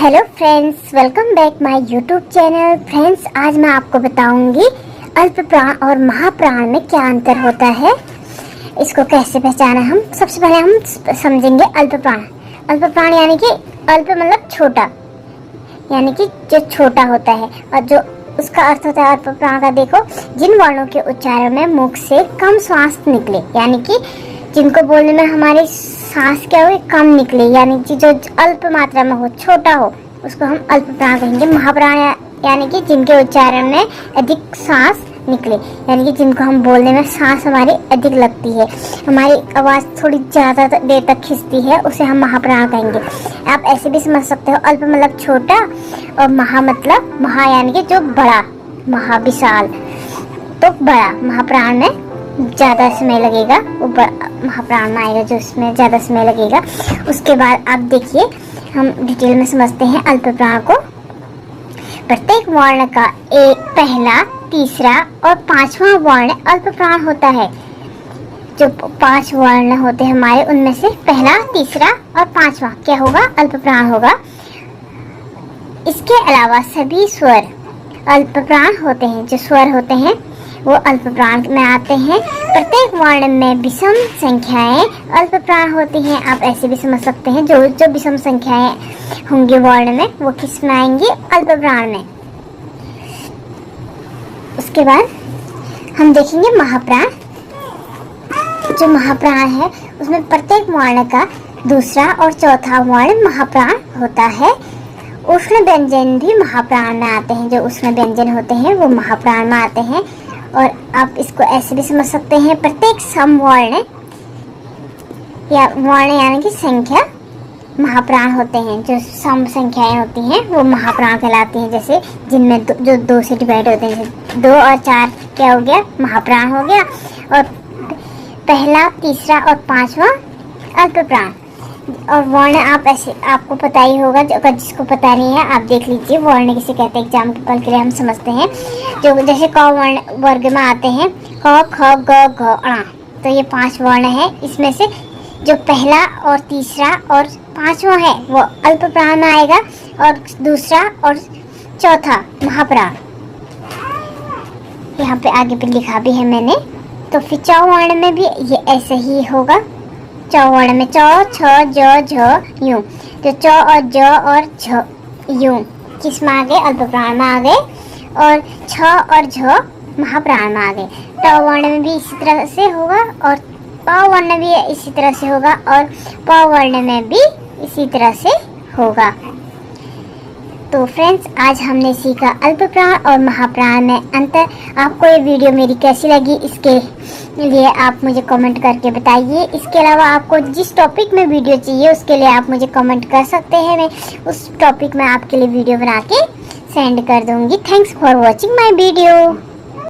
Hello friends, welcome back my YouTube channel. Friends, आज मैं आपको बताऊंगी अल्प प्राण और महाप्राण में क्या अंतर होता है, इसको कैसे पहचाना। हम सबसे पहले हम समझेंगे अल्प प्राण। अल्प प्राण यानी कि अल्प मतलब छोटा, यानी कि जो छोटा होता है, और जो उसका अर्थ होता है अल्प प्राण का, देखो, जिन वर्णों के उच्चारण में मुख से कम श्वास निकले, यानी कि जिनको बोलने में हमारी सांस क्या हो, कम निकले, यानी कि जो अल्प मात्रा में हो, छोटा हो, उसको हम अल्प प्राण कहेंगे। महाप्राण यानी कि जिनके उच्चारण में अधिक सांस निकले, यानी कि जिनको हम बोलने में सांस हमारी अधिक लगती है, हमारी आवाज़ थोड़ी ज़्यादा देर तक खिंचती है, उसे हम महाप्राण कहेंगे। आप ऐसे भी समझ सकते हो, अल्प मतलब छोटा और महा मतलब महा यानी कि जो बड़ा, महा विशाल, तो बड़ा। महाप्राण में ज़्यादा समय लगेगा, वो महाप्राण में आएगा जो इसमें ज़्यादा समय लगेगा। उसके बाद आप देखिए, हम डिटेल में समझते हैं अल्प प्राण को। प्रत्येक वर्ण का एक पहला, तीसरा और पांचवा वर्ण अल्प प्राण होता है। जो 5 वर्ण होते हैं हमारे, उनमें से पहला, तीसरा और पांचवा क्या होगा, अल्प प्राण होगा। इसके अलावा सभी स्वर अल्प प्राण होते हैं। जो स्वर होते हैं वो अल्प प्राण में आते हैं। प्रत्येक वर्ण में विषम संख्याएं अल्प प्राण होती हैं। आप ऐसे भी समझ सकते हैं, जो जो विषम संख्याएं होंगी वर्ण में, वो किस में आएंगी, अल्प प्राण में। उसके बाद हम देखेंगे महाप्राण। जो महाप्राण है उसमें प्रत्येक वर्ण का दूसरा और चौथा वर्ण महाप्राण होता है। उष्ण व्यंजन भी महाप्राण में आते हैं। जो उष्ण व्यंजन होते हैं वो महाप्राण में आते हैं। और आप इसको ऐसे भी समझ सकते हैं, प्रत्येक समवर्ण या वर्ण यानी कि संख्या महाप्राण होते हैं। जो सम संख्याएं होती हैं वो महाप्राण कहलाती हैं। जैसे जिनमें जो 2 से डिवाइड होते हैं, 2 और 4 क्या हो गया, महाप्राण हो गया। और पहला, तीसरा और पांचवा अल्प प्राण। और वर्ण आप ऐसे, आपको पता ही होगा, अगर जिसको पता नहीं है आप देख लीजिए, वर्ण किसे कहते हैं, एग्जाम्पल के लिए हम समझते हैं। जो जैसे क वर्ण वर्ग में आते हैं, क, ख, ग, घ, ण, तो ये 5 वर्ण है। इसमें से जो पहला और तीसरा और पांचवा है वो अल्प प्राण में आएगा, और दूसरा और चौथा महाप्राण। यहाँ पे आगे पे लिखा भी है मैंने। तो फिर चौ वर्ण में भी ये ऐसे ही होगा। चौ वर्ण में चौ, छ, ज, झ, यूं। तो चौ और ज और झ यूं किस में आ गए, अल्प प्राण में आ गए। और छ और झ महाप्राण में आ गए। ट वर्ण में भी इसी तरह से होगा, और प वर्ण भी इसी तरह से होगा, और प वर्ण में भी इसी तरह से होगा। तो फ्रेंड्स, आज हमने सीखा अल्प प्राण और महाप्राण में अंतर। आपको ये वीडियो मेरी कैसी लगी, इसके लिए आप मुझे कमेंट करके बताइए। इसके अलावा आपको जिस टॉपिक में वीडियो चाहिए उसके लिए आप मुझे कमेंट कर सकते हैं। मैं उस टॉपिक में आपके लिए वीडियो बना के सेंड कर दूंगी। Thanks for watching my video.